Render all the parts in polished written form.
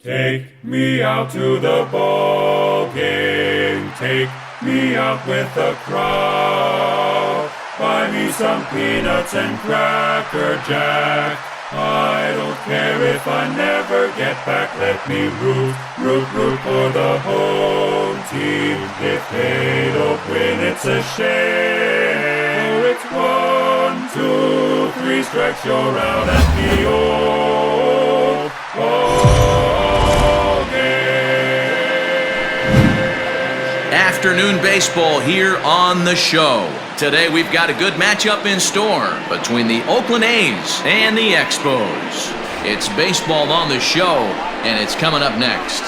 Take me out to the ball game. Take me out with the crowd. Buy me some peanuts and Cracker Jack. I don't care if I never get back. Let me root for the home team. If they don't win, it's a shame. For it's 1, 2, 3 strikes, you're out at the old ball game. Afternoon baseball here on the show. Today we've got a good matchup in store between the Oakland A's and the Expos. It's baseball on the show, and it's coming up next.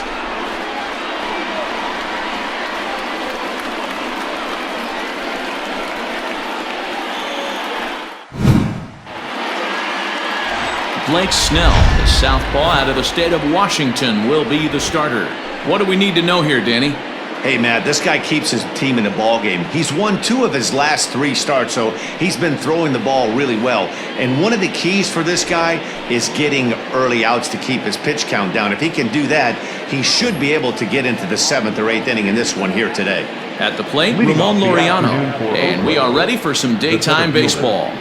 Blake Snell, the southpaw out of the state of Washington, will be the starter. What do we need to know here, Danny? Hey, Matt, this guy keeps his team in the ball game. He's won 2 of his last 3 starts, so he's been throwing the ball really well. And one of the keys for this guy is getting early outs to keep his pitch count down. If he can do that, he should be able to get into the 7th or 8th inning in this one here today. At the plate, Ramon Laureano. And we are ready for some daytime baseball.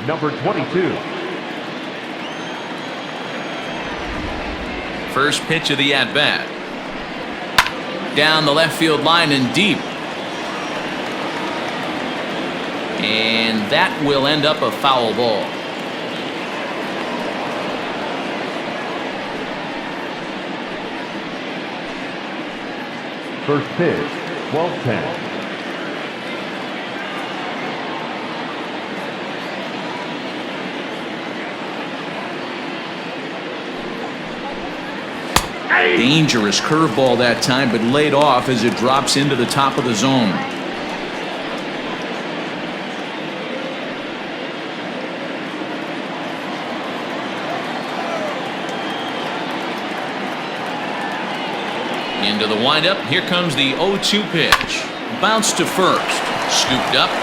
Number 22. First pitch of the at-bat. Down the left field line and deep. And that will end up a foul ball. First pitch, 12-10. Dangerous curveball that time, but laid off as it drops into the top of the zone. Into the windup. Here comes the 0-2 pitch. Bounce to first. Scooped up.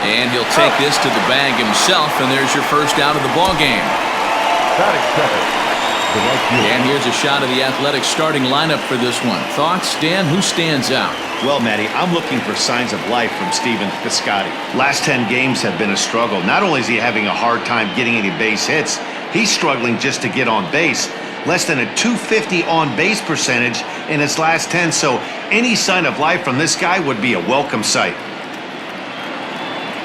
And he'll take this to the bag himself, and there's your first out of the ball game. Batting second. And here's a shot of the Athletics starting lineup for this one. Thoughts, Dan? Who stands out? Well, Matty, I'm looking for signs of life from Stephen Piscotty. Last 10 games have been a struggle. Not only is he having a hard time getting any base hits, he's struggling just to get on base. Less than a .250 on base percentage in his last 10, so any sign of life from this guy would be a welcome sight.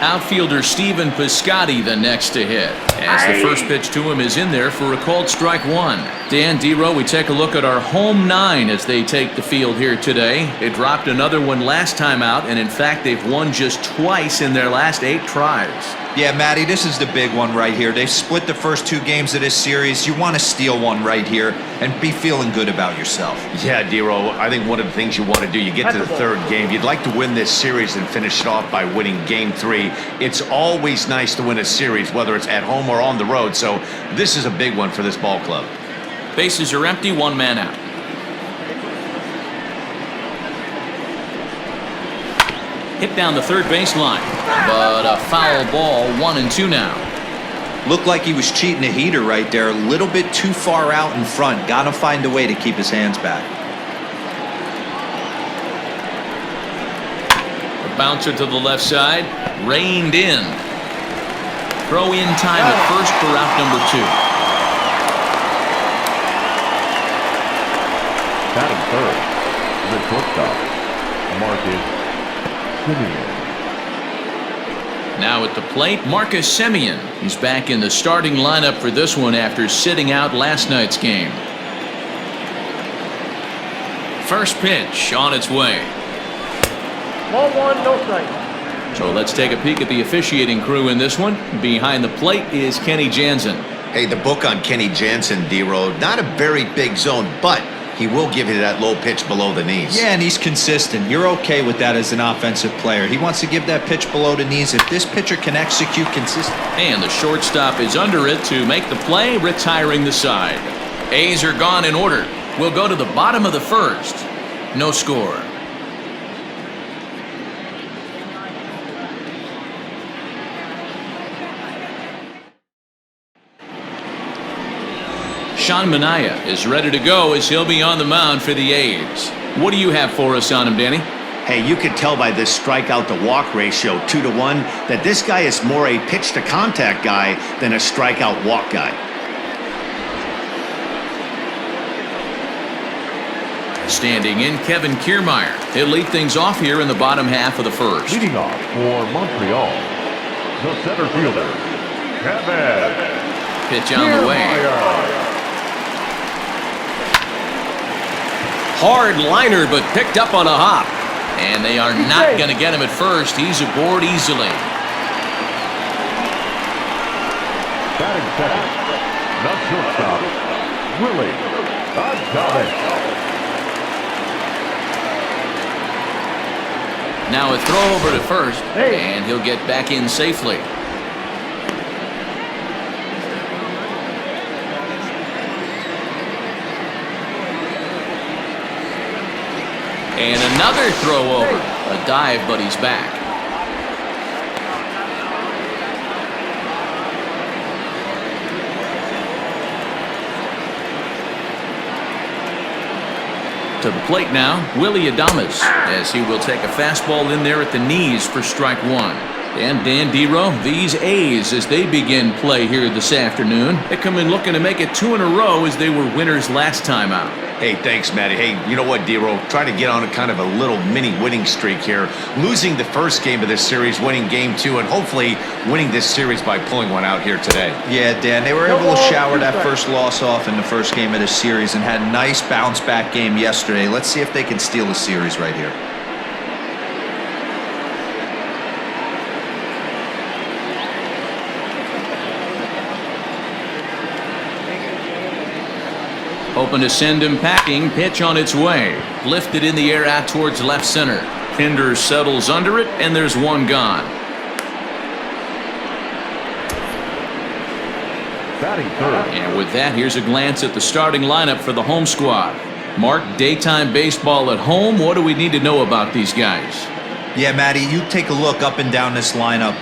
Outfielder Stephen Piscotty the next to hit, as the first pitch to him is in there for a called strike 1. Dan, D-Row, we take a look at our home 9 as they take the field here today. They dropped another one last time out, and in fact they've won just twice in their last 8 tries. Yeah, Matty, this is the big one right here. They've split the first 2 games of this series. You want to steal one right here and be feeling good about yourself. Yeah, D-Row, I think one of the things you want to do, you get to the 3rd game, you'd like to win this series and finish it off by winning game 3. It's always nice to win a series, whether it's at home or on the road, so this is a big one for this ball club. Bases are empty, 1 man out. Hit down the third baseline, but a foul ball, 1-2 now. Looked like he was cheating a heater right there, a little bit too far out in front. Got to find a way to keep his hands back. A bouncer to the left side, reined in. Throw in time at first for out number 2. Batting third, the shortstop, Marcus Semien. Now at the plate, Marcus Semien. He's back in the starting lineup for this one after sitting out last night's game. First pitch on its way. Ball 1, no strike. So let's take a peek at the officiating crew in this one. Behind the plate is Kenny Jansen. Hey, the book on Kenny Jansen, D-Row, not a very big zone, but he will give you that low pitch below the knees. Yeah, and he's consistent. You're okay with that as an offensive player. He wants to give that pitch below the knees. If this pitcher can execute consistently. And the shortstop is under it to make the play, retiring the side. A's are gone in order. We'll go to the bottom of the 1st. No score. Sean Manaea is ready to go as he'll be on the mound for the A's. What do you have for us on him, Danny? Hey, you could tell by this strikeout to walk ratio 2-to-1 that this guy is more a pitch to contact guy than a strikeout walk guy. Standing in, Kevin Kiermaier. He'll lead things off here in the bottom half of the first. Leading off for Montreal, the center fielder, Kevin. Pitch on the way. Hard liner, but picked up on a hop. And they are not going to get him at first. He's aboard easily. Batting second, the shortstop, Willie Gonzalez. Now a throw over to first, and he'll get back in safely. And another throw over. A dive, but he's back. To the plate now, Willie Adames, as he will take a fastball in there at the knees for strike one. And Dan Dero, these A's, as they begin play here this afternoon, they come in looking to make it 2 in a row as they were winners last time out. Hey, thanks, Matty. Hey, you know what, Dero? Trying to get on a kind of a little mini winning streak here. Losing the first game of this series, winning game 2, and hopefully winning this series by pulling one out here today. Yeah, Dan, they were able to shower that first loss off in the first game of this series and had a nice bounce-back game yesterday. Let's see if they can steal the series right here. Hoping to send him packing. Pitch on its way. Lifted in the air out towards left center. Pinder settles under it, and there's one gone. Batting third. And with that, here's a glance at the starting lineup for the home squad. Mark, daytime baseball at home. What do we need to know about these guys? Yeah, Matty, you take a look up and down this lineup.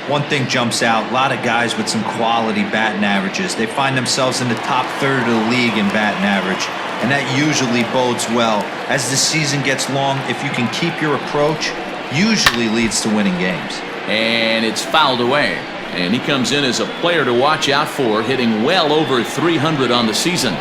One thing jumps out, a lot of guys with some quality batting averages. They find themselves in the top third of the league in batting average, and that usually bodes well. As the season gets long, if you can keep your approach, usually leads to winning games. And it's fouled away. And he comes in as a player to watch out for, hitting well over 300 on the season.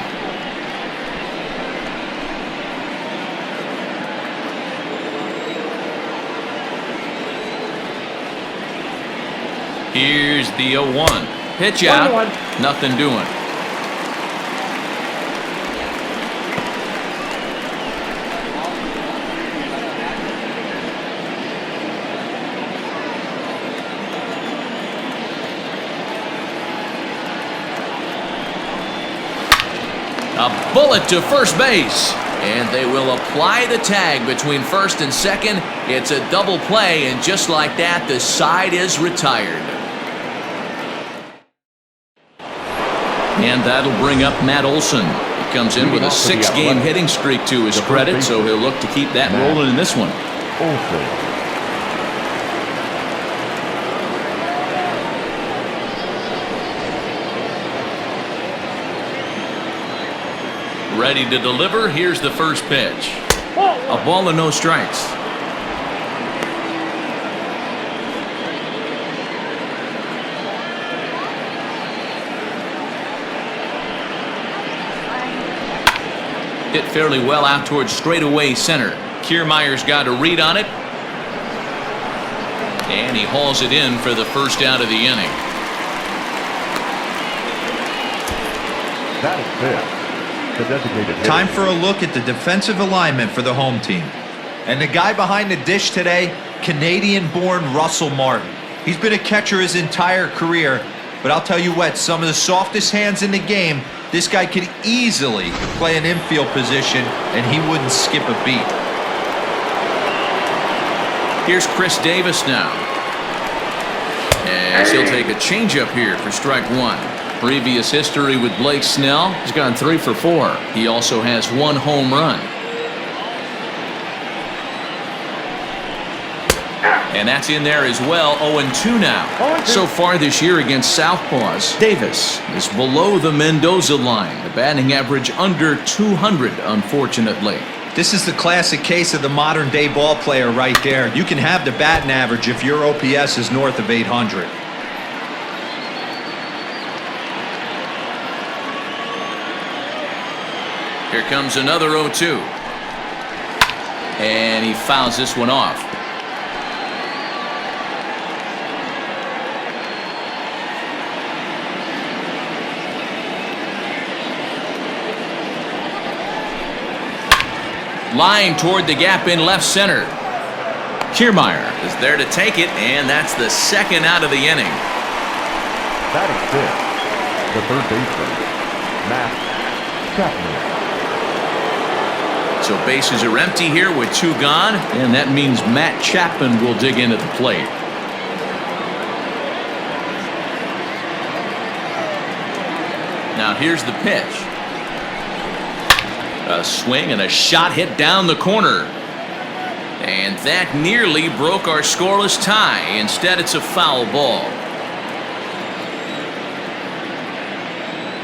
Here's the 0-1. Pitch out. Nothing doing. A bullet to first base. And they will apply the tag between first and second. It's a double play, and just like that, the side is retired. And that'll bring up Matt Olson. He comes in with a 6-game hitting streak to his credit, so he'll look to keep that rolling in this one. Olson. Ready to deliver. Here's the first pitch. A ball and no strikes. Hit fairly well out towards straightaway center. Kiermaier's got a read on it. And he hauls it in for the first out of the inning. That is fifth. The designated hitter. Time for a look at the defensive alignment for the home team. And the guy behind the dish today, Canadian-born Russell Martin. He's been a catcher his entire career, but I'll tell you what, some of the softest hands in the game, this guy could easily play an infield position, and he wouldn't skip a beat. Here's Chris Davis now. As he'll take a changeup here for strike one. Previous history with Blake Snell. He's gone 3 for 4. He also has 1 home run. And that's in there as well. 0-2 now. 0-2. So far this year against Southpaws, Davis is below the Mendoza line. The batting average under 200, unfortunately. This is the classic case of the modern day ball player right there. You can have the batting average if your OPS is north of 800. Here comes another 0-2. And he fouls this one off. Line toward the gap in left center. Kiermaier is there to take it, and that's the second out of the inning. Batting fifth, the third baseman, Matt Chapman. So bases are empty here with 2 gone, and that means Matt Chapman will dig in at the plate. Now here's the pitch. A swing and a shot hit down the corner. And that nearly broke our scoreless tie. Instead, it's a foul ball.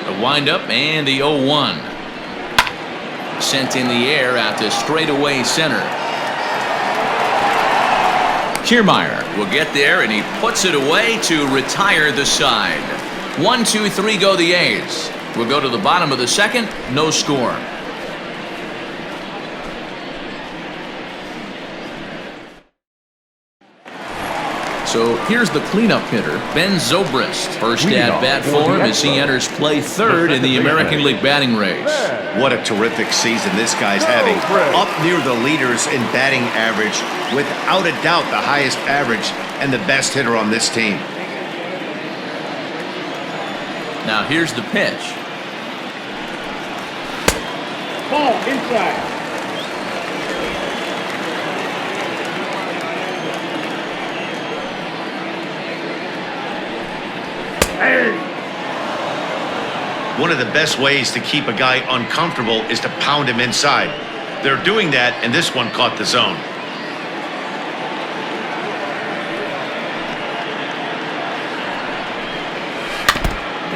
The windup and the 0-1. Sent in the air out to straightaway center. Kiermaier will get there, and he puts it away to retire the side. 1-2-3 go the A's. We'll go to the bottom of the second. No score. So here's the cleanup hitter, Ben Zobrist. First at bat for him as he enters play third in the American League batting race. What a terrific season this guy's having. Up near the leaders in batting average, without a doubt the highest average and the best hitter on this team. Now here's the pitch. Ball inside. One of the best ways to keep a guy uncomfortable is to pound him inside. They're doing that, and this one caught the zone.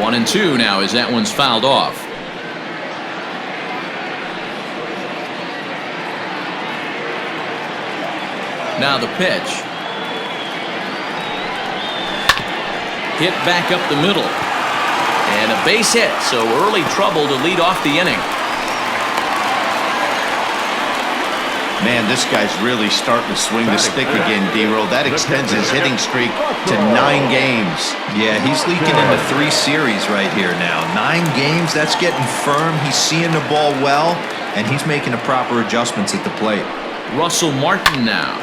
One and two now as that one's fouled off. Now the pitch. Hit back up the middle. And a base hit, so early trouble to lead off the inning. Man, this guy's really starting to swing the stick again, D-Roll. That extends his hitting streak to 9 games. Yeah, he's leaking into 3 series right here now. 9 games, that's getting firm. He's seeing the ball well, and he's making the proper adjustments at the plate. Russell Martin now.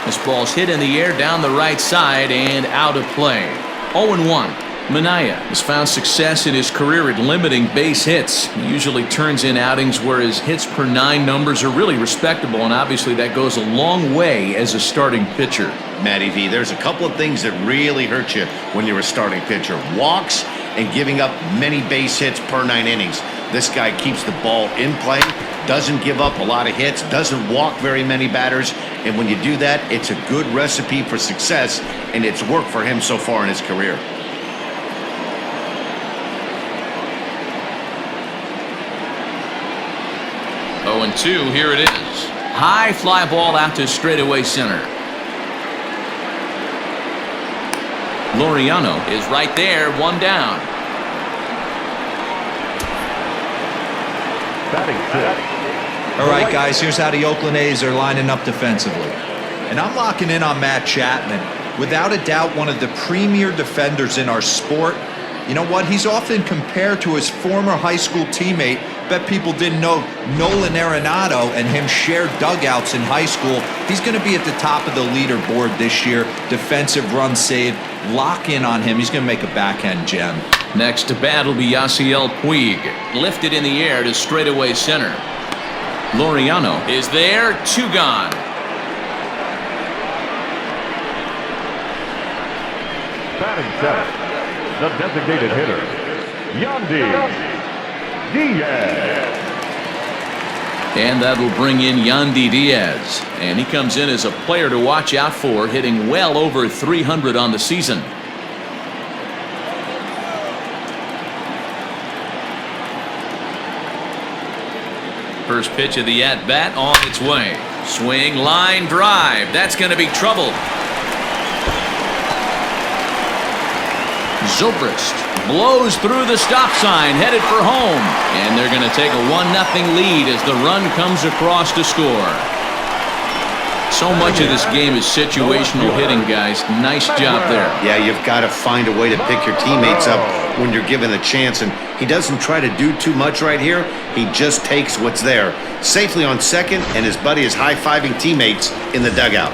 This ball's hit in the air down the right side and out of play. 0-1. Minaya has found success in his career at limiting base hits. He usually turns in outings where his hits per 9 numbers are really respectable, and obviously that goes a long way as a starting pitcher. Matty V, there's a couple of things that really hurt you when you're a starting pitcher. Walks and giving up many base hits per 9 innings. This guy keeps the ball in play, doesn't give up a lot of hits, doesn't walk very many batters, and when you do that, it's a good recipe for success, and it's worked for him so far in his career. Oh, and 2, here it is. High fly ball out to straightaway center. Laureano is right there, 1 down. All right, guys, here's how the Oakland A's are lining up defensively. And I'm locking in on Matt Chapman. Without a doubt, one of the premier defenders in our sport. You know what? He's often compared to his former high school teammate. Bet people didn't know Nolan Arenado and him shared dugouts in high school. He's going to be at the top of the leaderboard this year. Defensive run saved. Lock in on him. He's going to make a backhand gem. Next to bat will be Yasiel Puig. Lifted in the air to straightaway center. Laureano is there, 2 gone. Batting seventh, the designated hitter, Yandy Diaz. And that'll bring in Yandy Diaz. And he comes in as a player to watch out for, hitting well over 300 on the season. First pitch of the at-bat on its way. Swing, line, drive. That's going to be trouble. Zobrist blows through the stop sign, headed for home. And they're going to take a 1-0 lead as the run comes across to score. So much of this game is situational hitting, guys. Nice job there. Yeah, you've got to find a way to pick your teammates up when you're given a chance, and he doesn't try to do too much right here. He just takes what's there. Safely on second, and his buddy is high-fiving teammates in the dugout.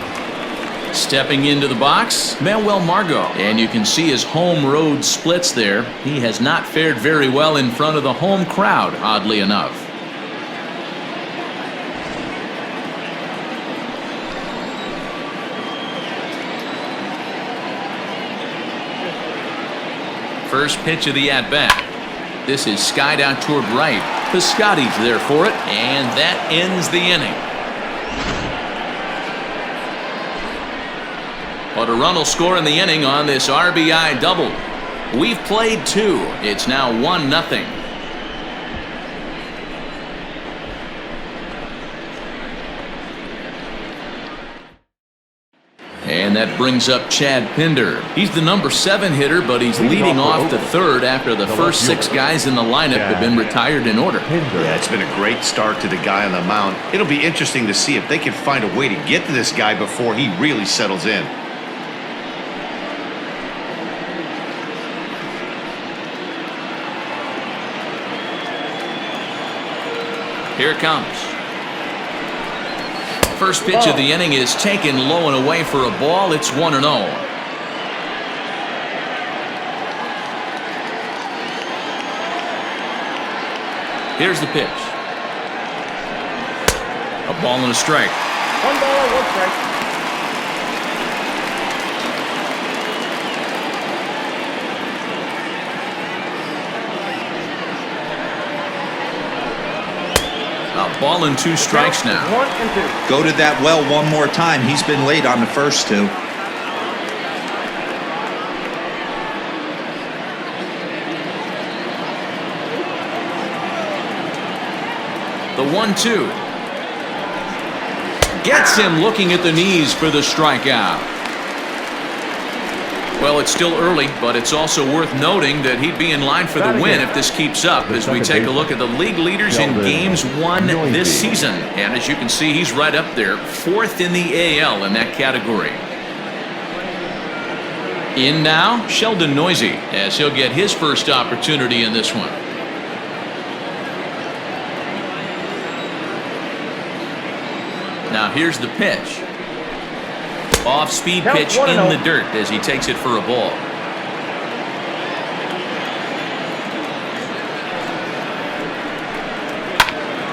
Stepping into the box, Manuel Margot. And you can see his home-road splits there. He has not fared very well in front of the home crowd, oddly enough. First pitch of the at-bat. This is skied out toward right. Piscotty's there for it, and that ends the inning. But a run will score in the inning on this RBI double. We've played 2. It's now 1-0. And that brings up Chad Pinder. He's the number 7 hitter, but he's leading off the third after the first 6 guys in the lineup have been retired in order. Yeah, it's been a great start to the guy on the mound. It'll be interesting to see if they can find a way to get to this guy before he really settles in. Here it comes. First pitch of the inning is taken low and away for a ball. It's 1-0. Here's the pitch. A ball and a strike. 1 ball, 1 strike. A ball and 2 strikes now. 1 and 2. Go to that well one more time. He's been late on the first 2. The 1-2. Gets him looking at the knees for the strikeout. Well, it's still early, but it's also worth noting that he'd be in line for the win if this keeps up as we take a look at the league leaders in games won this season. And as you can see, he's right up there, 4th in the AL in that category. In now, Sheldon Noisy, as he'll get his first opportunity in this one. Now here's the pitch. Off-speed pitch in the dirt as he takes it for a ball.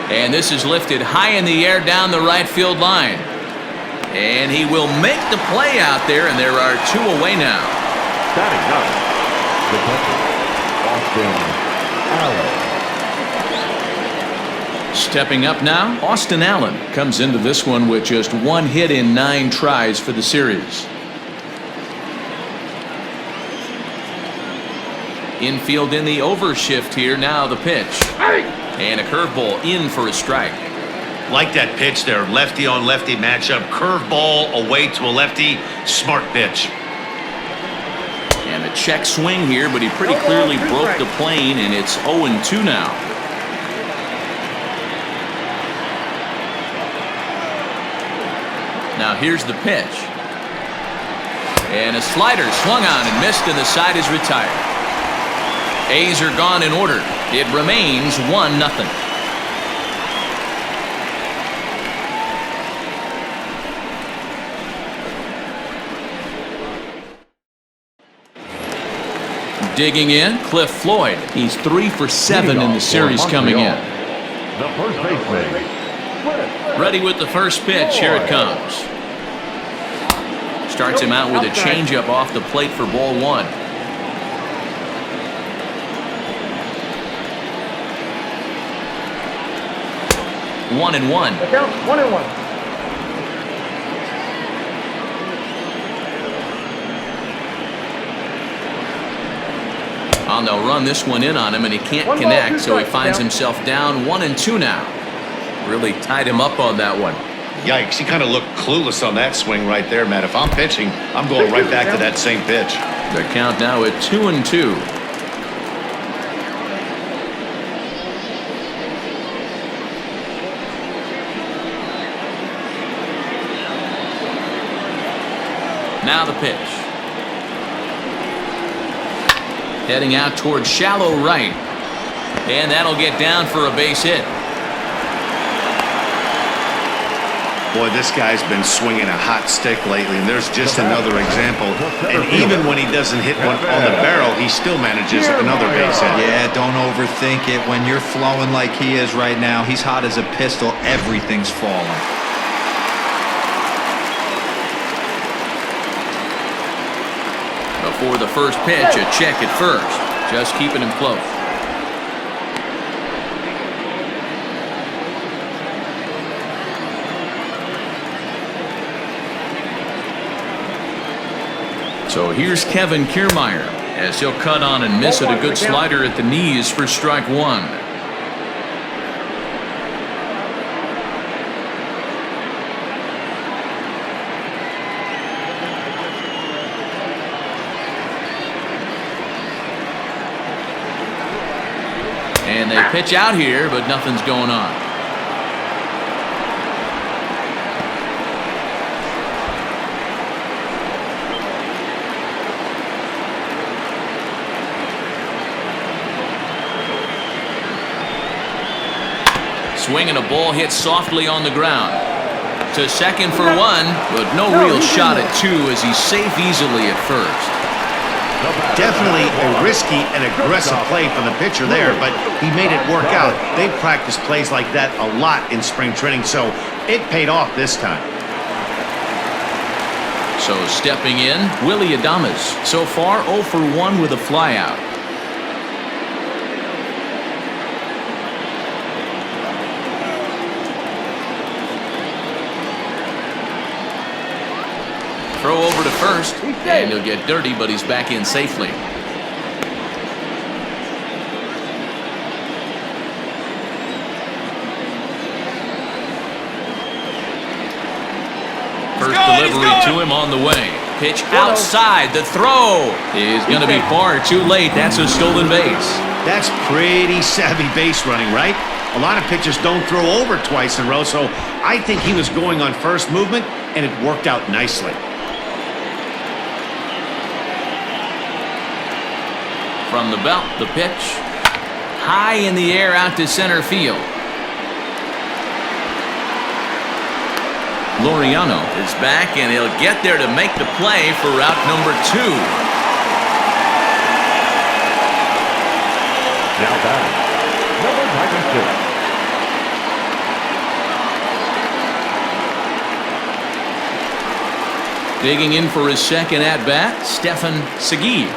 And this is lifted high in the air down the right field line. And he will make the play out there, and there are 2 away now. Batting ninth, the catcher, Austin Allen. Stepping up now, Austin Allen comes into this one with just 1 hit in 9 tries for the series. Infield in the overshift here. Now the pitch. And a curveball in for a strike. Like that pitch there, lefty on lefty matchup, curveball away to a lefty, smart pitch. And a check swing here, but he pretty clearly broke the plane, and it's 0-2 now. Now here's the pitch. And a slider swung on and missed, and the side is retired. A's are gone in order. It remains 1-0. Digging in, Cliff Floyd. He's 3 for 7 in the series coming in. The first baseman. Ready with the first pitch. Here it comes. Starts him out with a changeup off the plate for ball 1. 1-1. The count 1-1. And they'll run this one in on him, and he can't One ball, connect, two so he strikes, finds down. himself down 1-2 now. Really tied him up on that one. Yikes, he kind of looked clueless on that swing right there, Matt. If I'm pitching, I'm going right back to that same pitch. The count now at 2-2. Now the pitch. Heading out towards shallow right. And that'll get down for a base hit. Boy, this guy's been swinging a hot stick lately, and there's just another example. And even when he doesn't hit one on the barrel, he still manages another base hit. Yeah, don't overthink it. When you're flowing like he is right now, he's hot as a pistol. Everything's falling. Before the first pitch, a check at first. Just keeping him close. So here's Kevin Kiermaier as he'll cut on and miss it. A good slider at the knees for strike one. And they pitch out here, but nothing's going on. Swinging, a ball hit softly on the ground. To second for one, but no real shot at two as he's safe easily at first. Definitely a risky and aggressive play from the pitcher there, but he made it work out. They've practiced plays like that a lot in spring training, so it paid off this time. So stepping in, Willy Adames. So far 0 for 1 with a flyout. Throw over to first, and he'll get dirty, but he's back in safely. First delivery to him on the way. Pitch outside. The throw is going to be far too late. That's a stolen base. That's pretty savvy base running, right? A lot of pitchers don't throw over twice in a row, so I think he was going on first movement, and it worked out nicely. From the belt, the pitch. High in the air out to center field. Laureano is back, and he'll get there to make the play for route number 2. Now batting, number 96. Digging in for his second at-bat, Stefan Segui.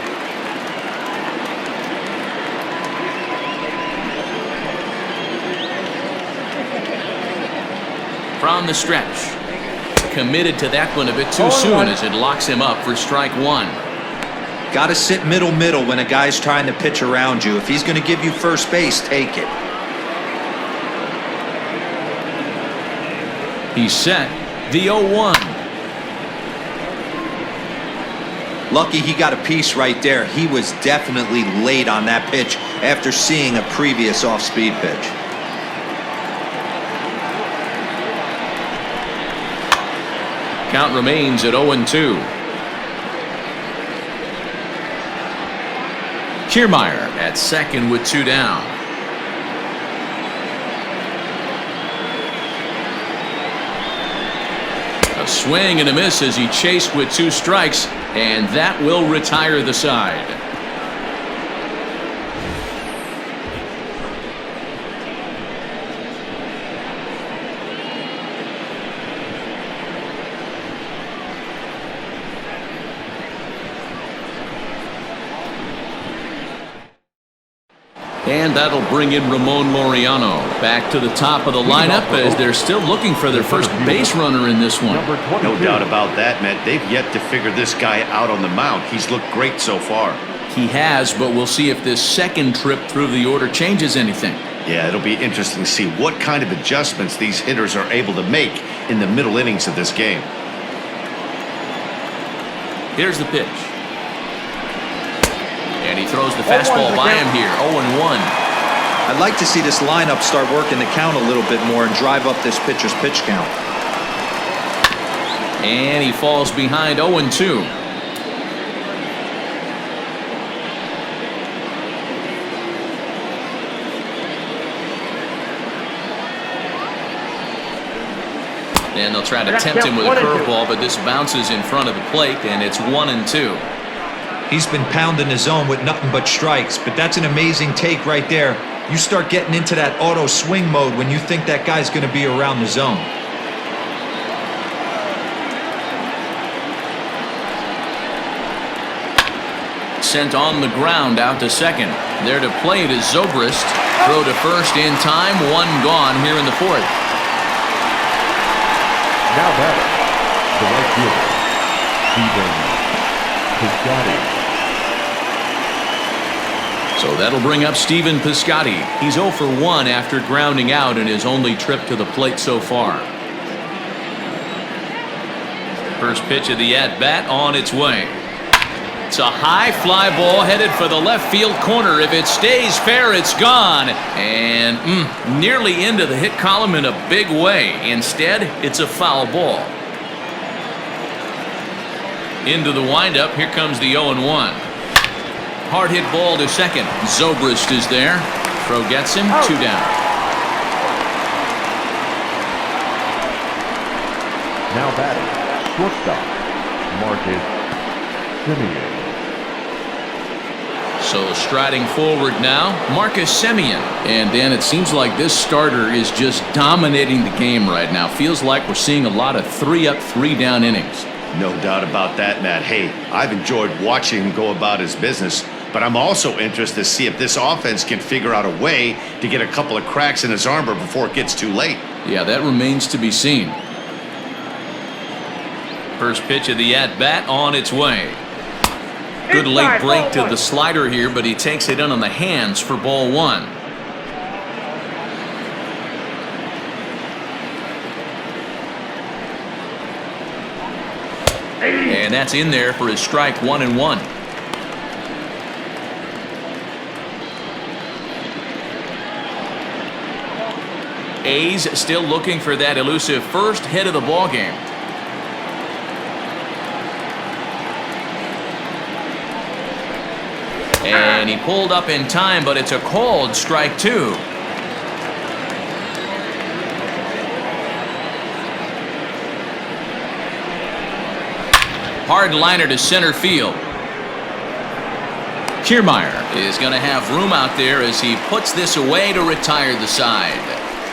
From the stretch. Committed to that one a bit too soon as it locks him up for strike one. Got to sit middle when a guy's trying to pitch around you. If he's going to give you first base, take it. He's set. The 0-1. Lucky he got a piece right there. He was definitely late on that pitch after seeing a previous off-speed pitch. Count remains at 0-2. Kiermaier at second with 2 down. A swing and a miss as he chased with 2 strikes, and that will retire the side. And that'll bring in Ramon Laureano back to the top of the lineup as they're still looking for their first base runner in this one. No doubt about that, Matt. They've yet to figure this guy out on the mound. He's looked great so far. He has, but we'll see if this second trip through the order changes anything. Yeah, it'll be interesting to see what kind of adjustments these hitters are able to make in the middle innings of this game. Here's the pitch. And he throws the fastball by him here, 0-1. I'd like to see this lineup start working the count a little bit more and drive up this pitcher's pitch count. And he falls behind 0-2. And they'll try to tempt him with a curveball, but this bounces in front of the plate, and it's 1-2. He's been pounding the zone with nothing but strikes, but that's an amazing take right there. You start getting into that auto swing mode when you think that guy's going to be around the zone. Sent on the ground out to second. There to play it is Zobrist. Throw to first in time. One gone here in the fourth. Now batting, the right fielder, Stephen Piscotty. So that'll bring up Stephen Piscotty. He's 0 for 1 after grounding out in his only trip to the plate so far. First pitch of the at-bat on its way. It's a high fly ball headed for the left field corner. If it stays fair, it's gone. And nearly into the hit column in a big way. Instead, it's a foul ball. Into the windup, here comes the 0-1. Hard hit ball to second. Zobrist is there. Throw gets him, 2 down. Now batting, shortstop, Marcus Semien. So striding forward now, Marcus Semien. And Dan, it seems like this starter is just dominating the game right now. Feels like we're seeing a lot of 3-up, 3-down innings. No doubt about that, Matt. Hey, I've enjoyed watching him go about his business, but I'm also interested to see if this offense can figure out a way to get a couple of cracks in his armor before it gets too late. Yeah, that remains to be seen. First pitch of the at-bat on its way. Good late break to the slider here, but he takes it in on the hands for ball 1. And that's in there for his strike, 1-1. A's still looking for that elusive first hit of the ball game. And he pulled up in time, but it's a called strike 2. Hard liner to center field. Kiermaier is going to have room out there as he puts this away to retire the side.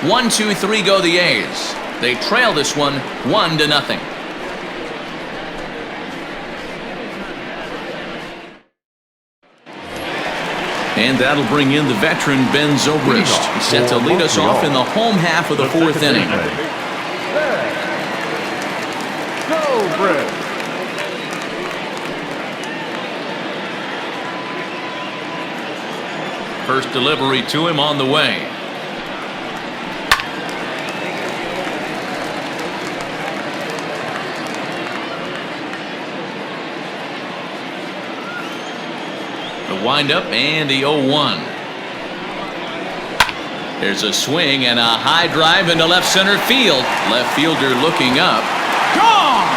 1-2-3 go the A's. They trail this one 1-0. And that'll bring in the veteran Ben Zobrist. He's set to lead us off in the home half of the fourth inning. Zobrist. First delivery to him on the way. The windup and the 0-1. There's a swing and a high drive into left center field. Left fielder looking up. Gone!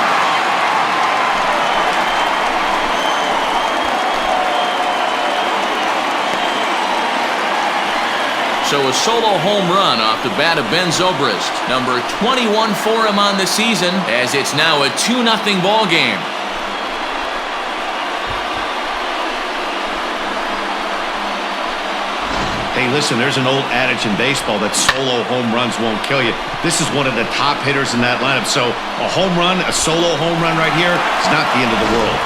So a solo home run off the bat of Ben Zobrist. Number 21 for him on the season, as it's now a 2-0 ball game. Hey, listen, there's an old adage in baseball that solo home runs won't kill you. This is one of the top hitters in that lineup. So a home run, a solo home run right here is not the end of the world.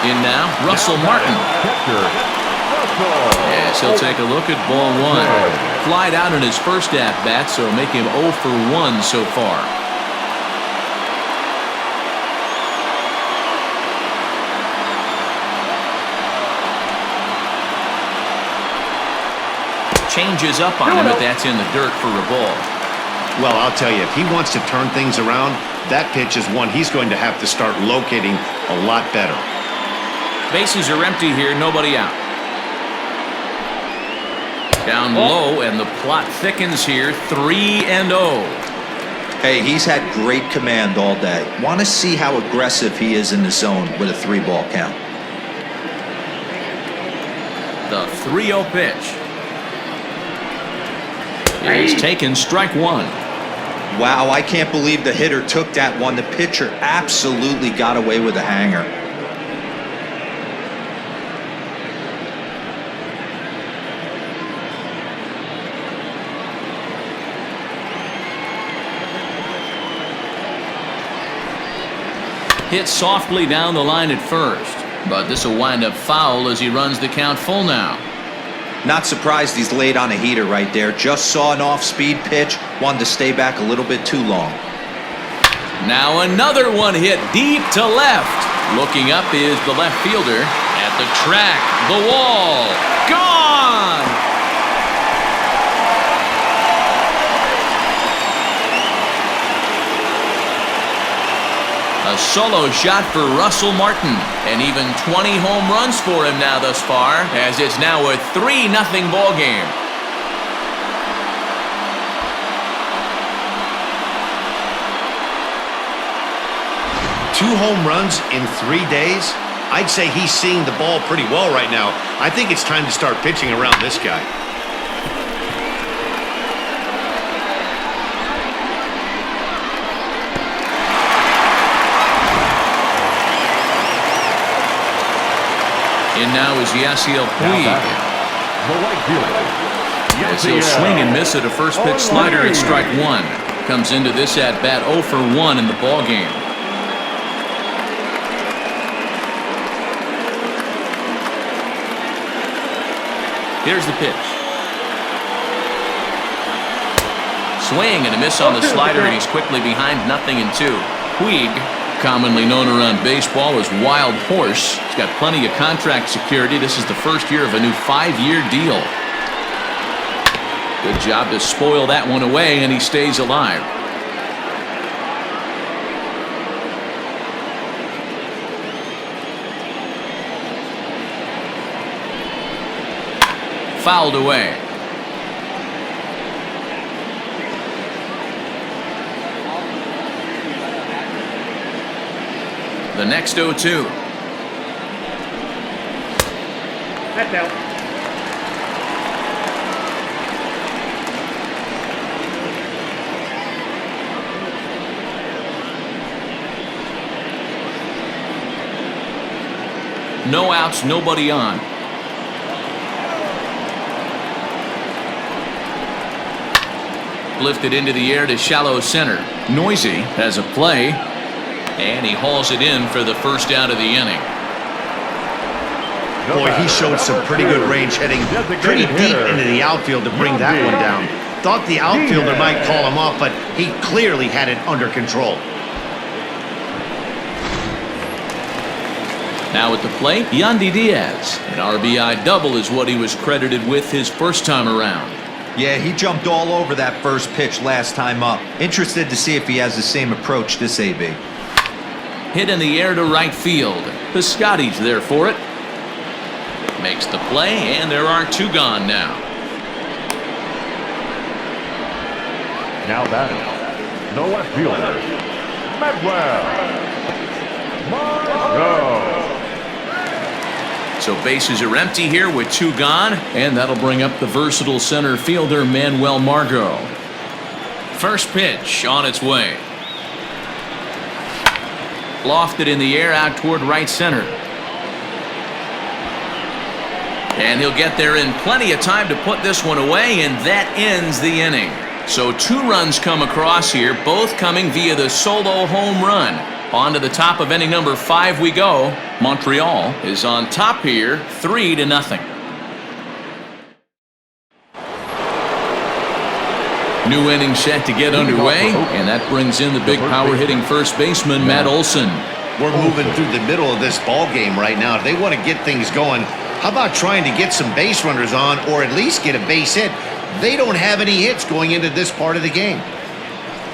In now, Russell Martin. Catcher, Russell. Yes, he'll take a look at ball one. Flied out in his first at-bat, so make him 0 for 1 so far. Changes up on him, but that's in the dirt for a ball. Well, I'll tell you, if he wants to turn things around, that pitch is one he's going to have to start locating a lot better. Bases are empty here, nobody out. Down low, and the plot thickens here, 3-0. Hey, he's had great command all day. Want to see how aggressive he is in the zone with a 3-ball count. The 3-0 pitch. He's taken strike one. Wow, I can't believe the hitter took that one. The pitcher absolutely got away with a hanger. Hit softly down the line at first, but this will wind up foul as he runs the count full now. Not surprised he's laid on a heater right there. Just saw an off-speed pitch. Wanted to stay back a little bit too long. Now another one hit deep to left. Looking up is the left fielder at the track. The wall. Gone! A solo shot for Russell Martin, and even 20 home runs for him now thus far, as it's now a 3-0 ball game. Two home runs in 3 days? I'd say he's seeing the ball pretty well right now. I think it's time to start pitching around this guy. In now is Yasiel Puig. The right fielder. As he'll swing and miss at a first pitch slider at strike one. Comes into this at bat 0 for 1 in the ball game. Here's the pitch. Swing and a miss on the slider, and he's quickly behind 0-2. Puig, commonly known around baseball as Wild Horse. He's got plenty of contract security. This is the first year of a new 5-year deal. Good job to spoil that one away, and he stays alive. Fouled away. The next 0-2. That's out. No outs, nobody on. Lifted into the air to shallow center. Noisy has a play. And he hauls it in for the first out of the inning. Boy, he showed some pretty good range heading pretty deep into the outfield to bring that one down. Thought the outfielder might call him off, but he clearly had it under control. Now at the plate, Yandy Diaz. An RBI double is what he was credited with his first time around. Yeah, he jumped all over that first pitch last time up. Interested to see if he has the same approach this AB. Hit in the air to right field. Piscotty's there for it. Makes the play, and there are 2 gone now. Now batting, the left fielder, Medwell. So bases are empty here with 2 gone, and that'll bring up the versatile center fielder Manuel Margot. First pitch on its way. Lofted in the air out toward right center. And he'll get there in plenty of time to put this one away, and that ends the inning. So 2 runs come across here, both coming via the solo home run. On to the top of inning number 5 we go. Montreal is on top here, 3-0. New inning set to get underway, and that brings in the big power-hitting first baseman, Matt Olson. We're moving through the middle of this ball game right now. If they want to get things going, how about trying to get some base runners on or at least get a base hit? They don't have any hits going into this part of the game.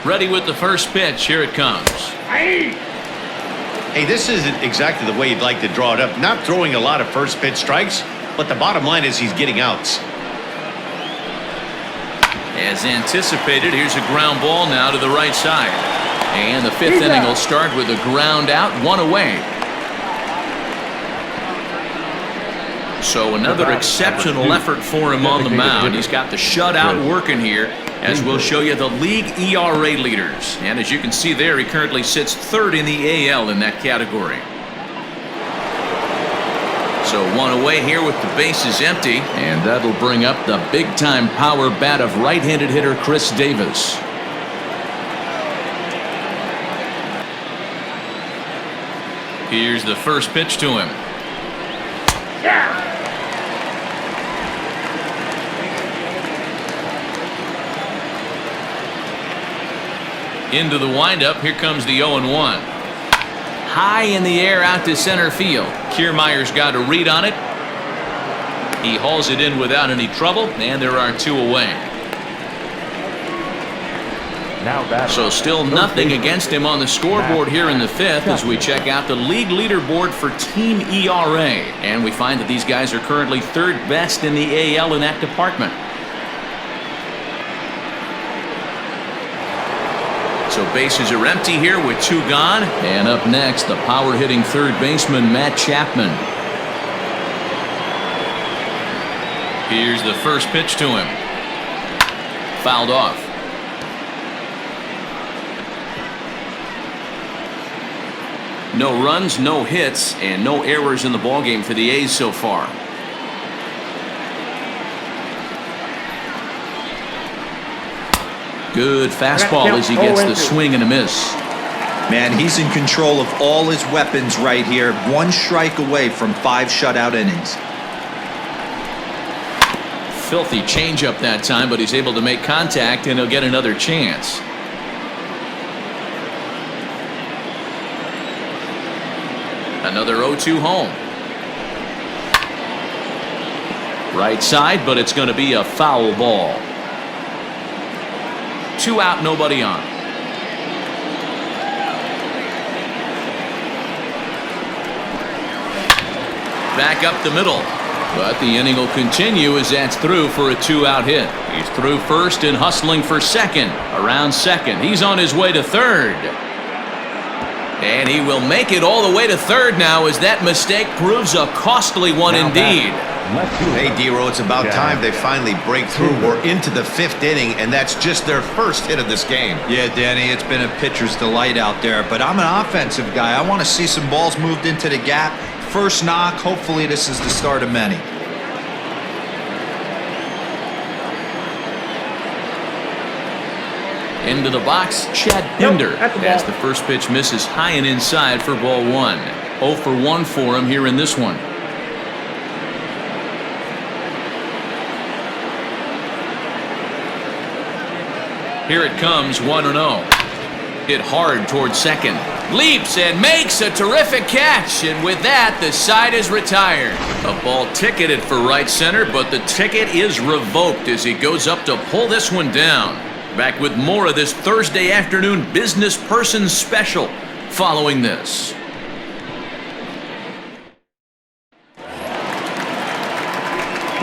Ready with the first pitch. Here it comes. Hey, this isn't exactly the way you'd like to draw it up. Not throwing a lot of first pitch strikes, but the bottom line is he's getting outs. As anticipated, here's a ground ball now to the right side. And the 5th inning will start with a ground out, 1 away. So another exceptional effort for him on the mound. He's got the shutout working here, as we'll show you the league ERA leaders. And as you can see there, he currently sits 3rd in the AL in that category. So 1 away here with the bases empty, and that'll bring up the big-time power bat of right-handed hitter Chris Davis. Here's the first pitch to him. Into the windup, here comes the 0-1. High in the air out to center field. Kiermaier's got a read on it. He hauls it in without any trouble, and there are 2 away. So still nothing against him on the scoreboard here in the 5th as we check out the league leaderboard for team ERA. And we find that these guys are currently 3rd best in the AL in that department. So bases are empty here with 2 gone. And up next, the power-hitting third baseman, Matt Chapman. Here's the first pitch to him. Fouled off. No runs, no hits, and no errors in the ballgame for the A's so far. Good fastball as he gets the swing and a miss. Man, he's in control of all his weapons right here. 1 strike away from 5 shutout innings. Filthy changeup that time, but he's able to make contact, and he'll get another chance. Another 0-2 home. Right side, but it's going to be a foul ball. 2 out, nobody on. Back up the middle. But the inning will continue as that's through for a 2-out hit. He's through first and hustling for second. Around second. He's on his way to third. And he will make it all the way to third now as that mistake proves a costly one indeed. Hey, D-Row, it's about time they finally break through. We're into the 5th inning, and that's just their first hit of this game. Yeah, Danny, it's been a pitcher's delight out there, but I'm an offensive guy. I want to see some balls moved into the gap. First knock, hopefully this is the start of many. Into the box, Chad Pinder, as the first pitch misses high and inside for ball 1. 0 for 1 for him here in this one. Here it comes, 1-0. Hit hard towards second. Leaps and makes a terrific catch, and with that, the side is retired. A ball ticketed for right center, but the ticket is revoked as he goes up to pull this one down. Back with more of this Thursday afternoon Business Person Special following this.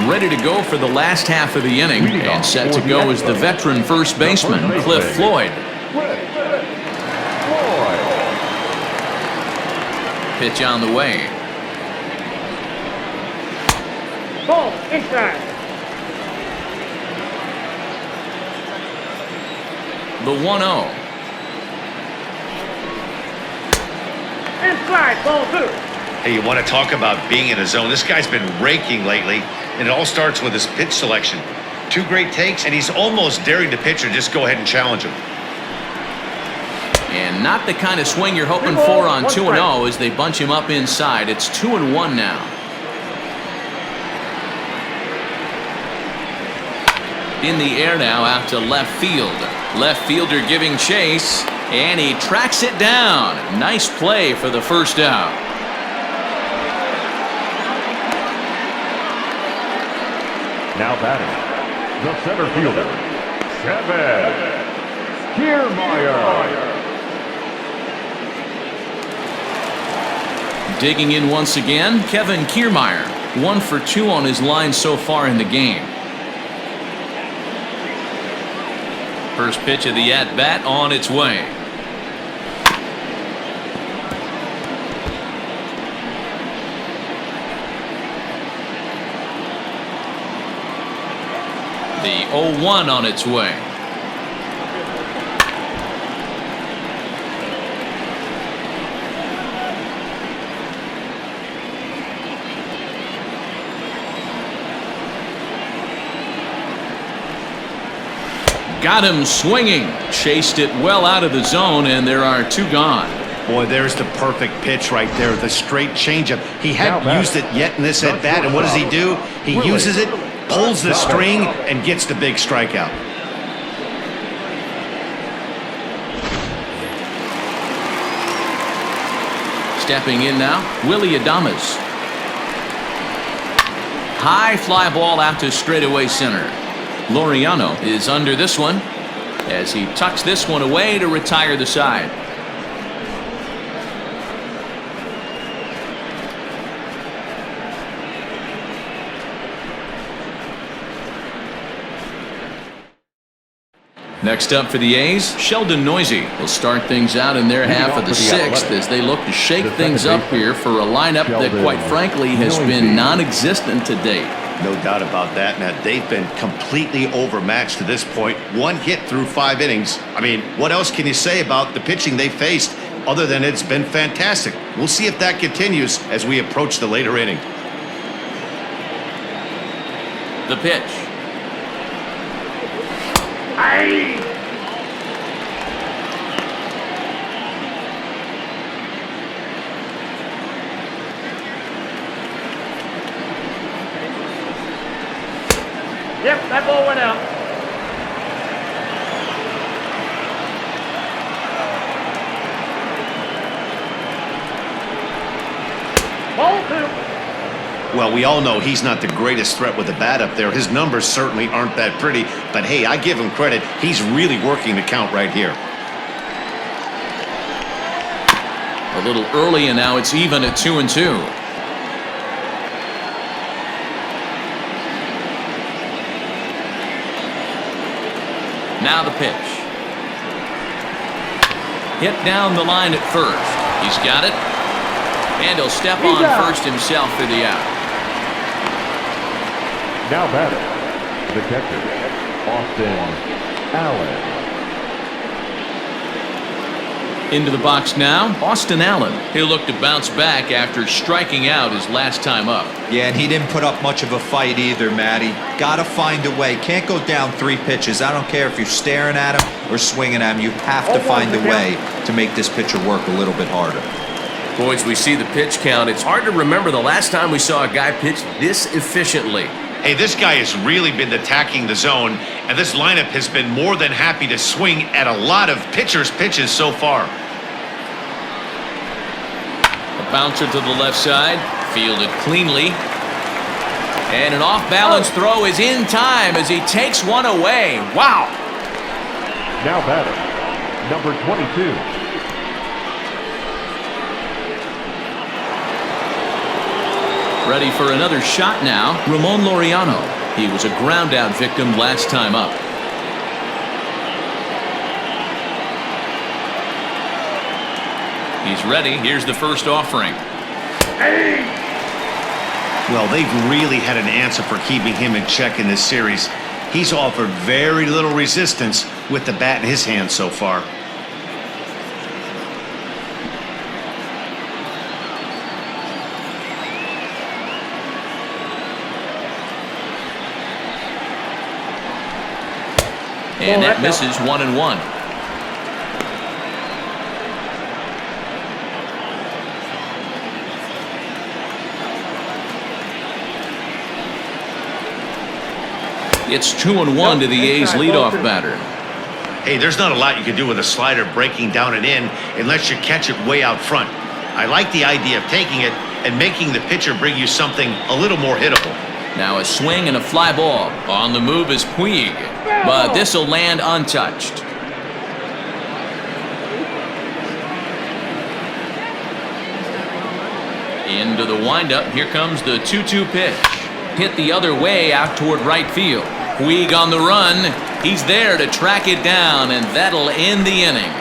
Ready to go for the last half of the inning, and set to go is the veteran first baseman, Cliff Floyd. Pitch on the way. Ball inside. The 1-0. And slide, ball 2. Hey, you want to talk about being in a zone? This guy's been raking lately, and it all starts with his pitch selection. 2 great takes, and he's almost daring the pitcher just go ahead and challenge him. And not the kind of swing you're hoping for on 2-0 as they bunch him up inside. It's 2-1 now. In the air now out to left field. Left fielder giving chase, and he tracks it down. Nice play for the first out. Now batting, the center fielder, Kevin Kiermaier. Digging in once again, Kevin Kiermaier. 1 for 2 on his line so far in the game. First pitch of the at-bat on its way. The 0-1 on its way. Got him swinging. Chased it well out of the zone, and there are 2 gone. Boy, there's the perfect pitch right there. The straight changeup. He hadn't used it yet in this at-bat, and what does he do? He uses it, pulls the string, and gets the big strikeout. Stepping in now, Willie Adames. High fly ball out to straightaway center. Laureano is under this one as he tucks this one away to retire the side. Next up for the A's, Sheldon Noise will start things out in their half of the 6th as they look to shake things up here for a lineup that quite frankly has been non-existent to date. No doubt about that, Matt. They've been completely overmatched to this point. 1 hit through 5 innings. I mean, what else can you say about the pitching they faced other than it's been fantastic? We'll see if that continues as we approach the later inning. The pitch. Aye. Yep, that ball went out. Ball 2. Well, we all know he's not the greatest threat with the bat up there. His numbers certainly aren't that pretty, but hey, I give him credit. He's really working the count right here. A little early, and now it's even at 2-2. Now the pitch. Hit down the line at first. He's got it. And he'll step on first himself for the out. Now batting, the catcher, Austin Allen. Into the box now, Austin Allen. He'll look to bounce back after striking out his last time up. Yeah, and he didn't put up much of a fight either, Matty. Got to find a way. Can't go down 3 pitches. I don't care if you're staring at him or swinging at him. You have to find a way to make this pitcher work a little bit harder. Boys, we see the pitch count. It's hard to remember the last time we saw a guy pitch this efficiently. Hey, this guy has really been attacking the zone, and this lineup has been more than happy to swing at a lot of pitchers' pitches so far. A bouncer to the left side, fielded cleanly. And an off-balance throw is in time as he takes one away. Wow! Now batting, number 22. Ready for another shot now, Ramon Laureano. He was a ground-out victim last time up. He's ready. Here's the first offering. Well, they've really had an answer for keeping him in check in this series. He's offered very little resistance with the bat in his hand so far. And that misses 1-1. It's 2-1 to the A's leadoff batter. Hey, there's not a lot you can do with a slider breaking down and in unless you catch it way out front. I like the idea of taking it and making the pitcher bring you something a little more hittable. Now a swing and a fly ball. On the move is Puig, but this will land untouched. Into the windup. Here comes the 2-2 pitch. Hit the other way out toward right field. Puig on the run. He's there to track it down, and that'll end the inning.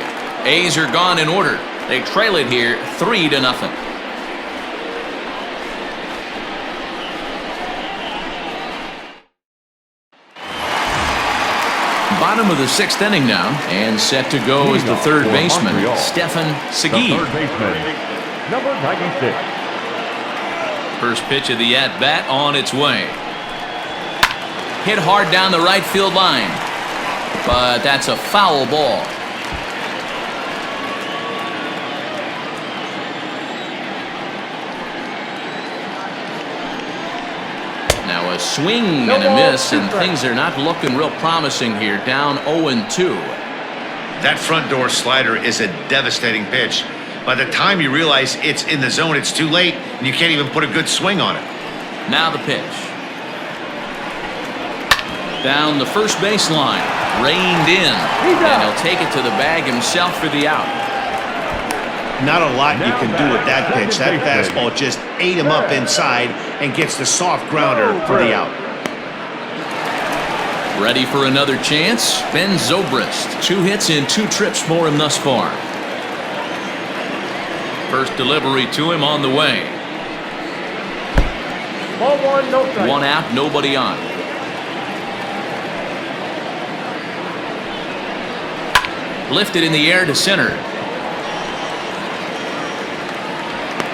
A's are gone in order. They trail it here 3-0. Bottom of the 6th inning now, and set to go is the third baseman, Stephen Segui. The third baseman, number 96. First pitch of the at-bat on its way. Hit hard down the right field line, but that's a foul ball. Now a swing and a miss, and things are not looking real promising here, down 0-2. That front door slider is a devastating pitch. By the time you realize it's in the zone, it's too late, and you can't even put a good swing on it. Now the pitch. Down the first baseline, reined in, and he'll take it to the bag himself for the out. Not a lot you can do with that pitch. That fastball just ate him up inside and gets the soft grounder for the out. Ready for another chance? Ben Zobrist. 2 hits and 2 trips for him thus far. First delivery to him on the way. Ball 1, no strike. 1 out, nobody on. Lifted in the air to center.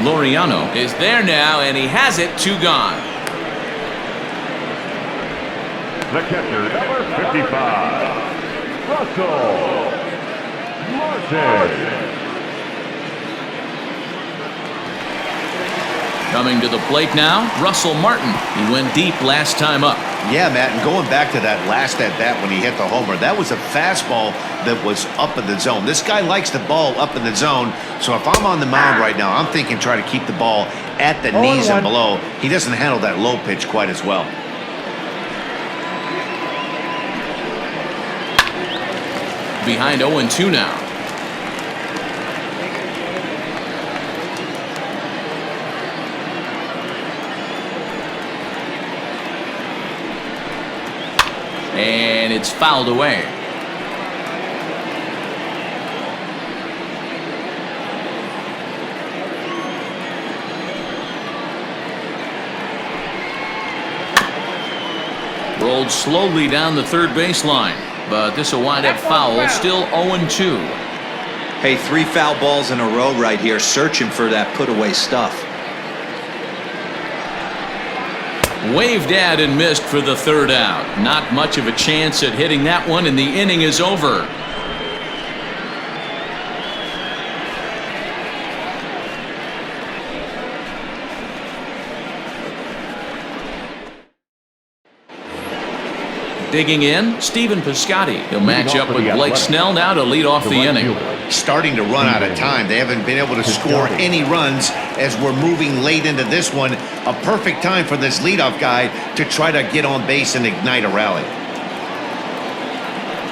Laureano is there now, and he has it. 2 gone. The catcher, number 55, Russell Martin. Coming to the plate now, Russell Martin. He went deep last time up. Yeah, Matt, and going back to that last at-bat when he hit the homer, that was a fastball that was up in the zone. This guy likes the ball up in the zone, so if I'm on the mound right now, I'm thinking try to keep the ball at the knees and below. He doesn't handle that low pitch quite as well. Behind 0-2 now. And it's fouled away. Rolled slowly down the third baseline, but this will wind up foul. Still 0-2. Hey, 3 foul balls in a row right here, searching for that put-away stuff. Waved at and missed for the third out. Not much of a chance at hitting that one, and the inning is over. Digging in, Stephen Piscotty. He'll match up with Blake Snell now to lead off the inning. Starting to run out of time. They haven't been able to score any runs as we're moving late into this one. A perfect time for this leadoff guy to try to get on base and ignite a rally.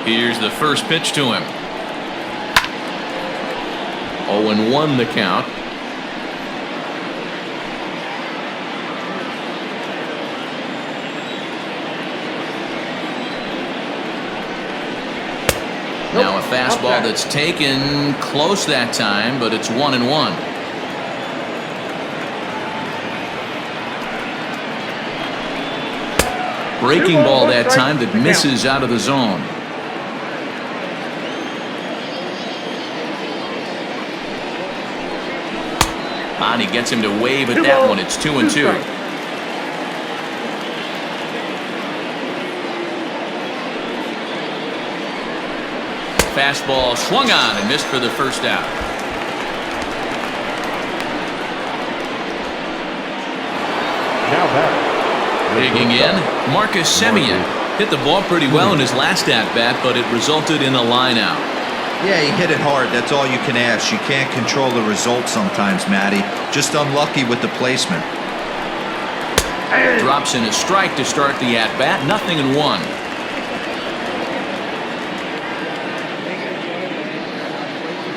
Here's the first pitch to him. 0-1 the count. Now a fastball that's taken close that time, but it's 1-1. Breaking ball that time that misses out of the zone. Bonnie gets him to wave at that one. It's 2-2. Fastball swung on and missed for the first out. Now back. Digging in, Marcus Semien. Hit the ball pretty well in his last at-bat, but it resulted in a line-out. Yeah, he hit it hard. That's all you can ask. You can't control the result sometimes, Matty. Just unlucky with the placement. Drops in a strike to start the at-bat. 0-1.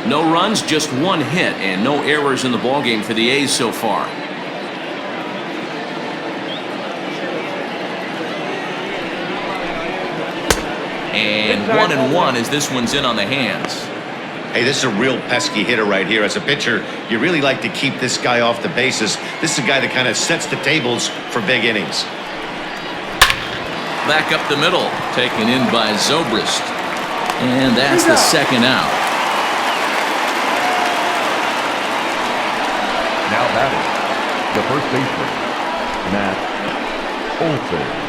No runs, just one hit, and no errors in the ballgame for the A's so far. And 1-1 as this one's in on the hands. Hey, this is a real pesky hitter right here. As a pitcher, you really like to keep this guy off the bases. This is a guy that kind of sets the tables for big innings. Back up the middle, taken in by Zobrist. And that's the second out. Now batting, the first baseman, Matt Olson.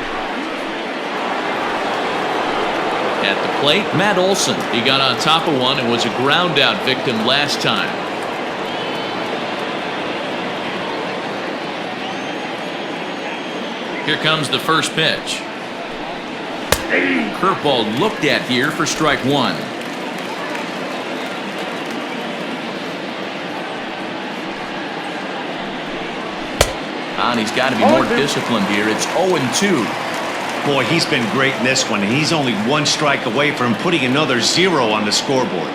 At the plate, Matt Olson. He got on top of one and was a ground out victim last time. Here comes the first pitch. Curveball looked at here for strike one. And he's got to be more disciplined here. It's 0-2. Boy, he's been great in this one, and he's only one strike away from putting another 0 on the scoreboard.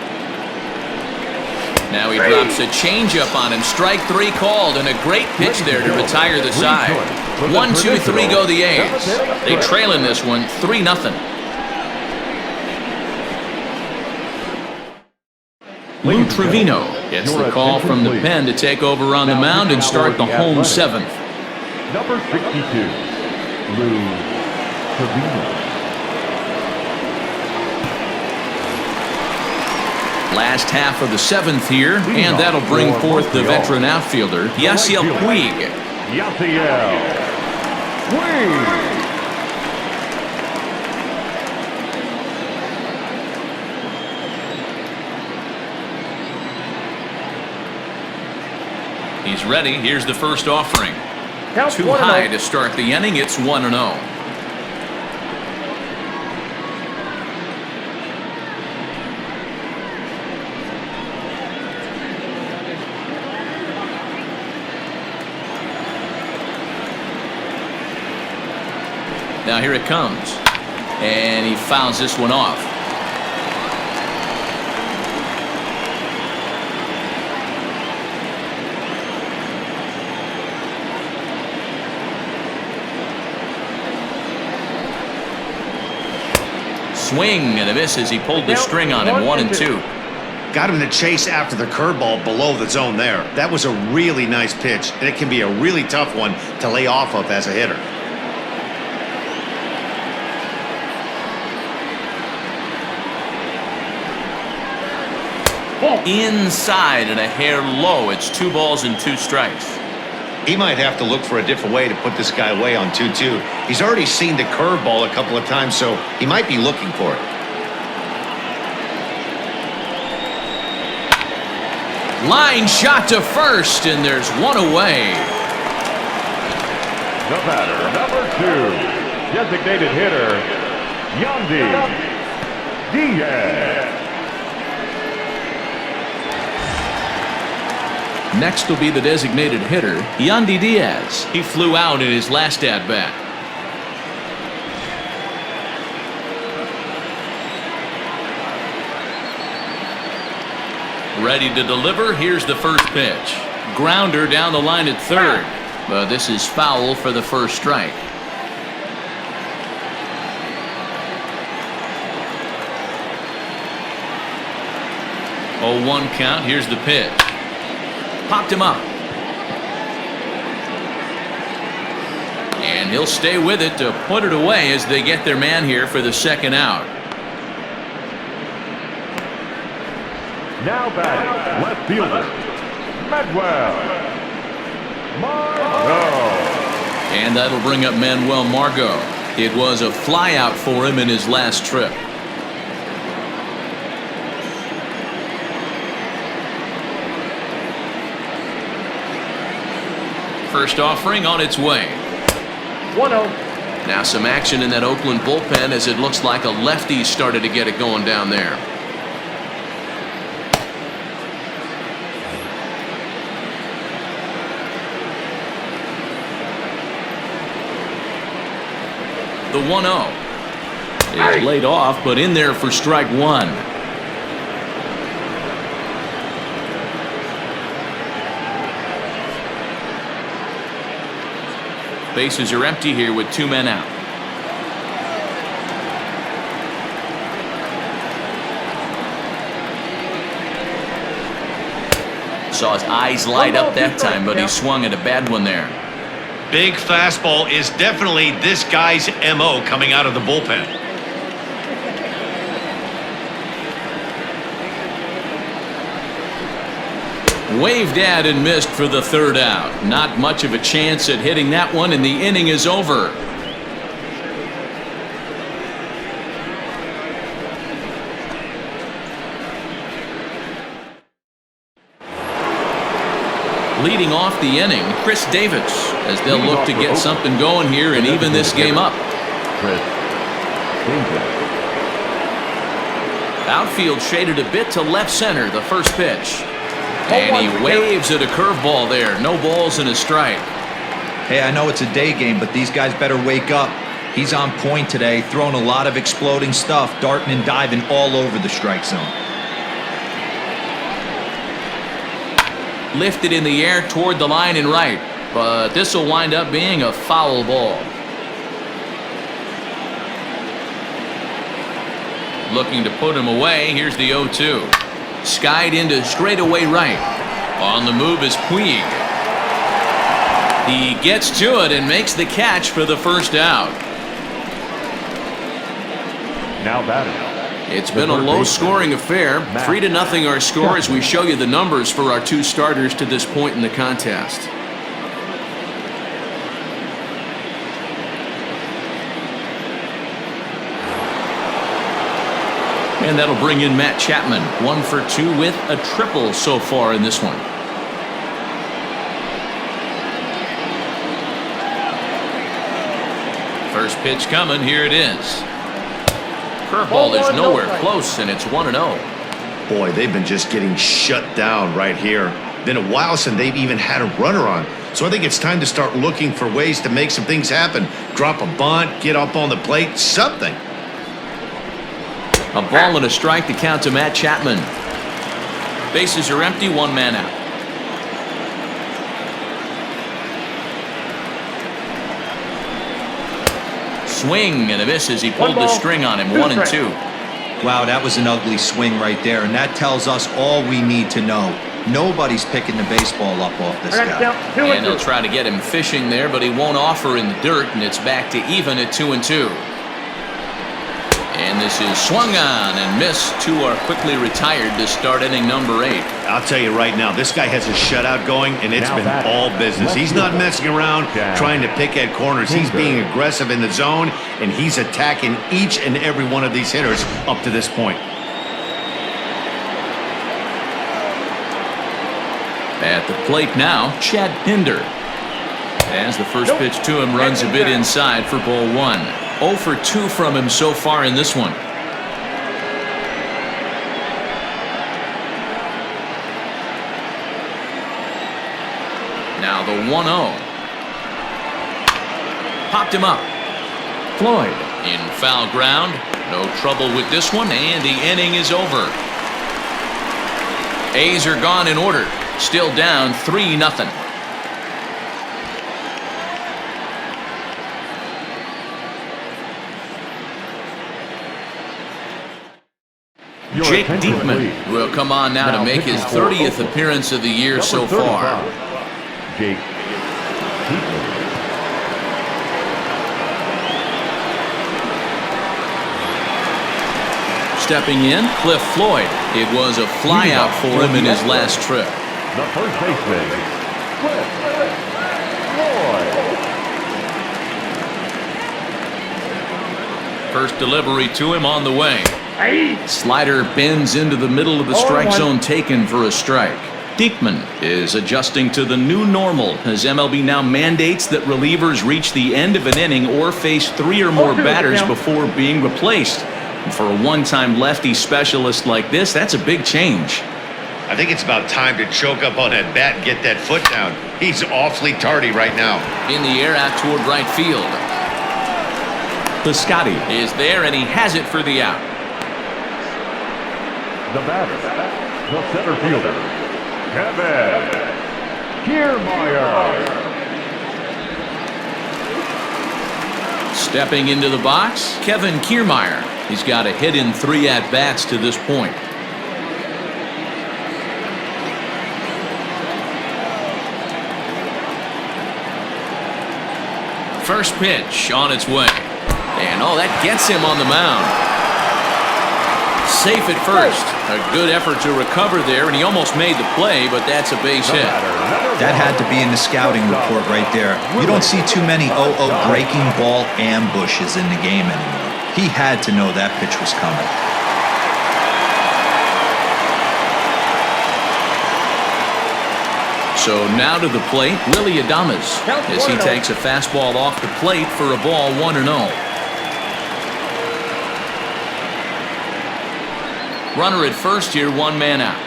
Now he drops a changeup on him. Strike three called, and a great pitch there to retire the side. 1-2-3 go the A's. They trail in this one 3-0. Lou Trevino gets the call from the pen to take over on the mound and start the home seventh. Number 62, Lou Trevino. Last half of the seventh here, and that'll bring forth the veteran outfielder, Yasiel Puig. Yasiel Puig. He's ready. Here's the first offering. Count Too 1-0. high to start the inning. It's 1-0. Now here it comes. And he fouls this one off. Swing and a miss as he pulled the string on him. 1-2. Got him to chase after the curveball below the zone there. That was a really nice pitch, and it can be a really tough one to lay off of as a hitter. Inside and a hair low. It's 2 balls and 2 strikes. He might have to look for a different way to put this guy away on 2-2. He's already seen the curveball a couple of times, so he might be looking for it. Line shot to first, and there's one away. The batter, number 2, designated hitter, Yandy Diaz. Next will be the designated hitter, Yandy Diaz. He flew out in his last at-bat. Ready to deliver. Here's the first pitch. Grounder down the line at third. But this is foul for the first strike. Oh, 1 count. Here's the pitch. Popped him up. And he'll stay with it to put it away as they get their man here for the second out. Now batting, left fielder, Manuel Margot. And that'll bring up Manuel Margot. It was a flyout for him in his last trip. First offering on its way. 1-0. Now some action in that Oakland bullpen as it looks like a lefty started to get it going down there. The 1-0 is laid off, but in there for strike one. Bases are empty here with 2 men out. Saw his eyes light up that time, but he swung at a bad one there. Big fastball is definitely this guy's MO coming out of the bullpen. Waved at and missed for the 3rd out. Not much of a chance at hitting that one, and the inning is over. Leading off the inning, Chris Davis, as they'll look to get something going here and even this game up. Outfield shaded a bit to left center, the first pitch. And he waves at a curveball there. No balls and a strike. Hey, I know it's a day game, but these guys better wake up. He's on point today, throwing a lot of exploding stuff, darting and diving all over the strike zone. Lifted in the air toward the line and right, but this will wind up being a foul ball. Looking to put him away. Here's the 0-2. Skied into straightaway right. On the move is Puig. He gets to it and makes the catch for the first out. Now batting. It's been a low-scoring affair. 3-0 our score as we show you the numbers for our 2 starters to this point in the contest. And that'll bring in Matt Chapman. 1 for 2 with a triple so far in this one. First pitch coming. Here it is. Curveball is nowhere close, and it's 1-0. Boy, they've been just getting shut down right here. Been a while since they've even had a runner on. So I think it's time to start looking for ways to make some things happen. Drop a bunt, get up on the plate, something. A ball and a strike to count to Matt Chapman. Bases are empty, 1 man out. Swing and a miss as he pulled the string on him. 1-2. Wow, that was an ugly swing right there, and that tells us all we need to know. Nobody's picking the baseball up off this guy. And they'll try to get him fishing there, but he won't offer in the dirt, and it's back to even at 2-2. And this is swung on and missed. 2 are quickly retired to start inning number 8. I'll tell you right now, this guy has a shutout going, and it's been all business. He's not messing around trying to pick at corners. He's being aggressive in the zone, and he's attacking each and every one of these hitters up to this point. At the plate now, Chad Pinder. As the first pitch to him runs a bit inside for ball 1. 0 for 2 from him so far in this one. Now the 1-0. Popped him up. Floyd in foul ground. No trouble with this one, and the inning is over. A's are gone in order. Still down 3-0. Jake Diekman will come on now to make his 30th appearance of the year so far. Jake Diekman. Stepping in, Cliff Floyd. It was a flyout for him in his last trip. The first baseman, Cliff Floyd. First delivery to him on the way. Slider bends into the middle of the strike zone, taken for a strike. Diekman is adjusting to the new normal as MLB now mandates that relievers reach the end of an inning or face 3 or more batters before being replaced. And for a one-time lefty specialist like this, that's a big change. I think it's about time to choke up on that bat and get that foot down. He's awfully tardy right now. In the air out toward right field. Piscotty is there, and he has it for the out. The batter, the center fielder, Kevin Kiermaier. Stepping into the box, Kevin Kiermaier. He's got a hit in 3 at-bats to this point. First pitch on its way. And that gets him on the mound. Safe at first. A good effort to recover there, and he almost made the play, but that's a base hit. That had to be in the scouting report right there. You don't see too many breaking ball ambushes in the game anymore. He had to know that pitch was coming. So now to the plate, Willie Adames, as he takes a fastball off the plate for a ball 1-0. Runner at first here, 1 man out.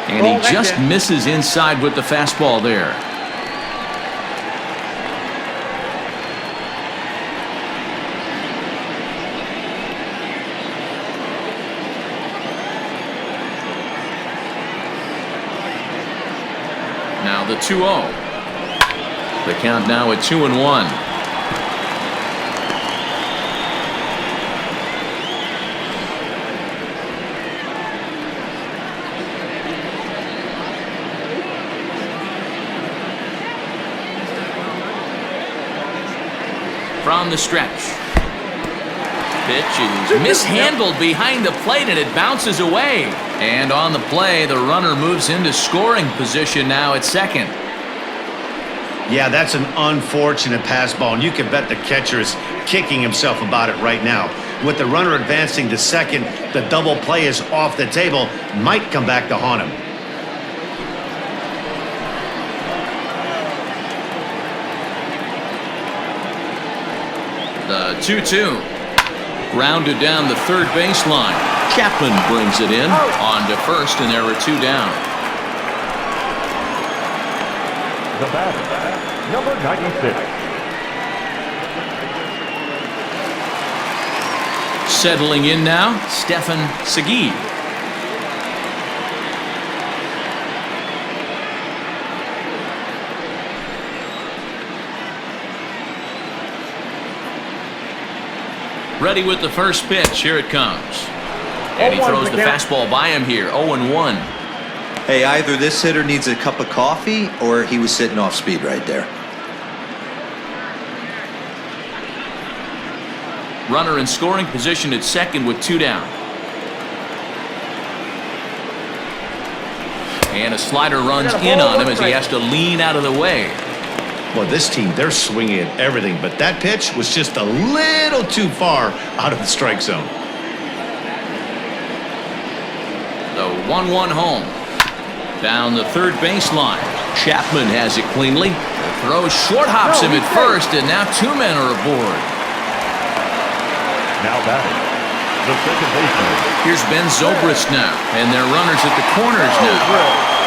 And he just misses inside with the fastball there. Now the 2-0. The count now at 2-1. From the stretch. Pitch is mishandled behind the plate, and it bounces away. And on the play, the runner moves into scoring position now at second. Yeah, that's an unfortunate pass ball, and you can bet the catcher is kicking himself about it right now. With the runner advancing to second, the double play is off the table, might come back to haunt him. The 2-2. Grounded down the third baseline. Chapman brings it in on to first, and there are 2 down. The batter, number 96. Settling in now, Stefan Segui. Ready with the first pitch. Here it comes. And he throws the fastball by him here. 0-1. Hey, either this hitter needs a cup of coffee or he was sitting off speed right there. Runner in scoring position at second with 2 down. And a slider runs in on him as he has to lean out of the way. Well, this team, they're swinging at everything, but that pitch was just a little too far out of the strike zone. The 1-1 home. Down the third baseline. Chapman has it cleanly. The throw short hops him at first, and now 2 men are aboard. Now batting, the second baseman. Here's Ben Zobrist now, and their runners at the corners now.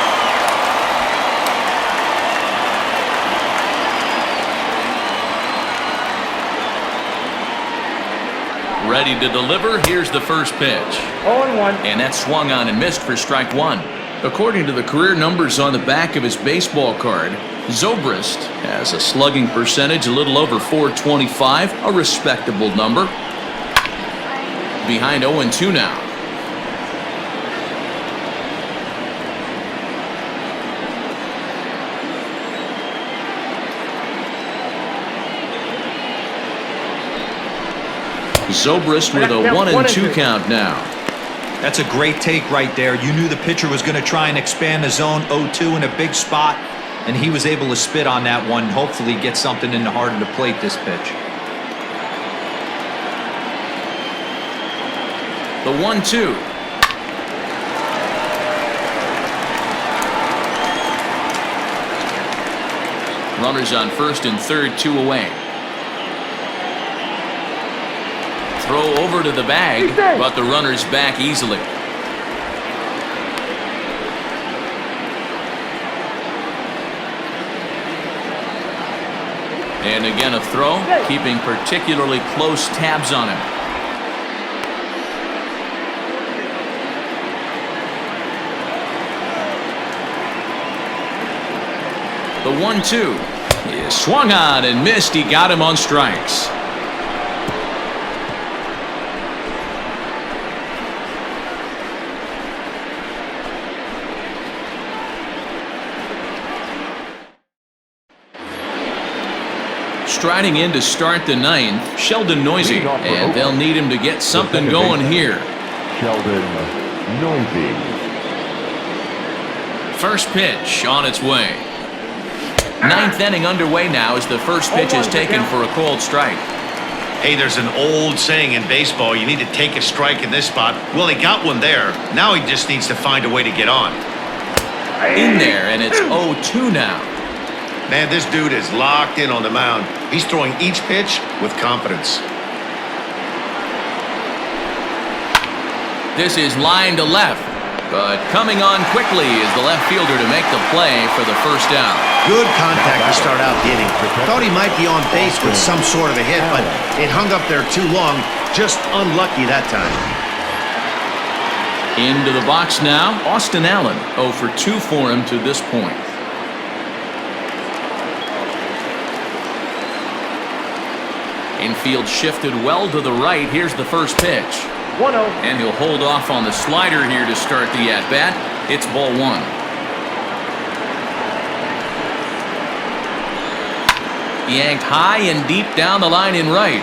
Ready to deliver. Here's the first pitch. 0-1. And that swung on and missed for strike 1. According to the career numbers on the back of his baseball card, Zobrist has a slugging percentage a little over .425, a respectable number. Behind 0-2 now. Zobrist with a 1-2 count now. That's a great take right there. You knew the pitcher was going to try and expand the zone. 0-2 in a big spot, and he was able to spit on that one. Hopefully get something in the heart of the plate this pitch. The 1-2. Runners on first and third, 2 away. Throw over to the bag, but the runner's back easily. And again a throw, keeping particularly close tabs on him. The 1-2. He swung on and missed. He got him on strikes. Striding in to start the ninth, Sheldon Noisy, and they'll need him to get something going here. Sheldon Noisy. First pitch on its way. Ninth inning underway now as the first pitch is taken for a called strike. Hey, there's an old saying in baseball, you need to take a strike in this spot. Well, he got one there. Now he just needs to find a way to get on. In there, and it's 0-2 now. Man, this dude is locked in on the mound. He's throwing each pitch with confidence. This is line to left, but coming on quickly is the left fielder to make the play for the first out. Good contact to start out the inning. Thought he might be on base with some sort of a hit, but it hung up there too long. Just unlucky that time. Into the box now, Austin Allen. 0 for 2 for him to this point. Infield shifted well to the right. Here's the first pitch. 1-0. And he'll hold off on the slider here to start the at-bat. It's ball 1. Yanked high and deep down the line in right.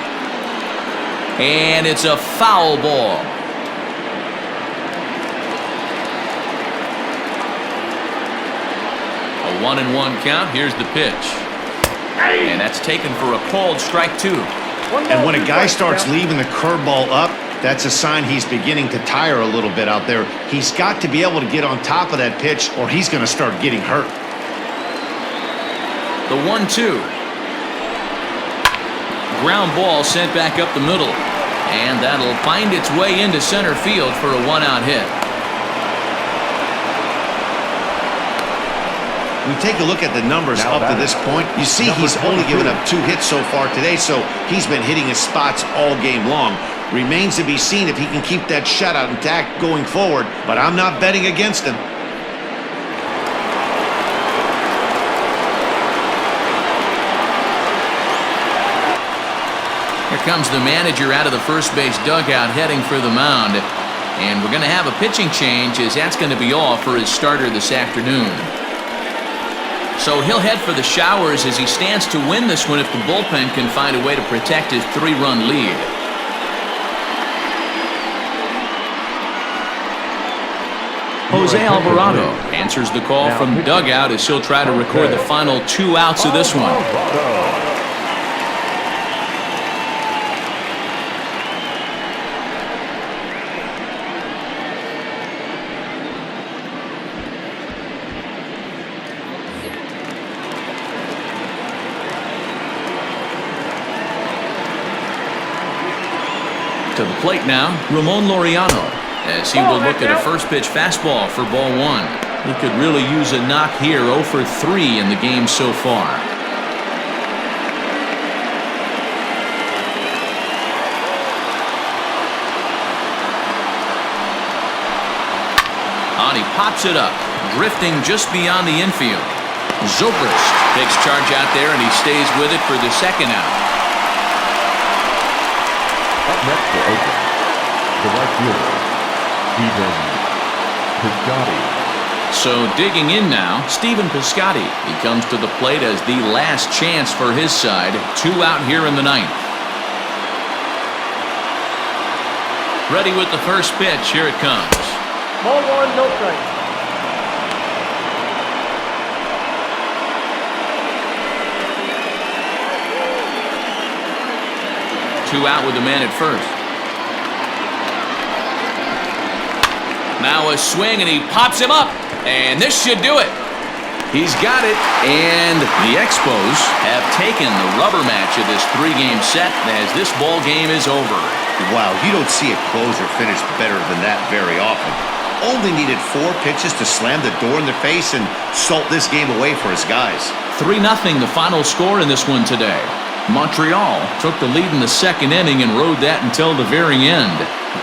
And it's a foul ball. A 1-1 count. Here's the pitch. And that's taken for a called strike 2. And when a guy starts leaving the curveball up, that's a sign he's beginning to tire a little bit out there. He's got to be able to get on top of that pitch or he's going to start getting hurt. The 1-2. Ground ball sent back up the middle. And that'll find its way into center field for a 1-out hit. We take a look at the numbers up to this point. You see he's only given up 2 hits so far today, so he's been hitting his spots all game long. Remains to be seen if he can keep that shutout intact going forward, but I'm not betting against him. Here comes the manager out of the first base dugout heading for the mound. And we're going to have a pitching change as that's going to be all for his starter this afternoon. So he'll head for the showers as he stands to win this one if the bullpen can find a way to protect his 3-run lead. Jose Alvarado answers the call from dugout as he'll try to record the final 2 outs of this one. To the plate now, Ramon Laureano, as he will look at a first pitch fastball for ball 1. He could really use a knock here. 0 for 3 in the game so far. On, he pops it up, drifting just beyond the infield. Zobrist takes charge out there, and he stays with it for the second out. Up next for Oakland, the right fielder, Stephen Piscotty. So digging in now, Stephen Piscotty. He comes to the plate as the last chance for his side. 2 out here in the 9th. Ready with the first pitch. Here it comes. Ball 1, no strike. 2 out with the man at first. Now a swing, and he pops him up. And this should do it. He's got it, and the Expos have taken the rubber match of this 3-game set as this ball game is over. Wow, you don't see a closer finish better than that very often. Only needed 4 pitches to slam the door in their face and salt this game away for his guys. 3-0 the final score in this one today. Montreal took the lead in the second inning and rode that until the very end.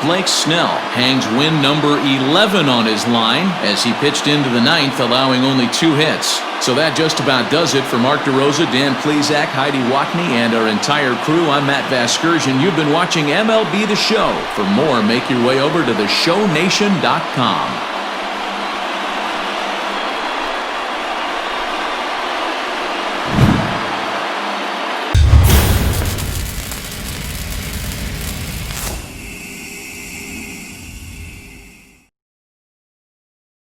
Blake Snell hangs win number 11 on his line as he pitched into the 9th, allowing only 2 hits. So that just about does it for Mark DeRosa, Dan Plesac, Heidi Watney, and our entire crew. I'm Matt Vasgersian. You've been watching MLB The Show. For more, make your way over to theshownation.com.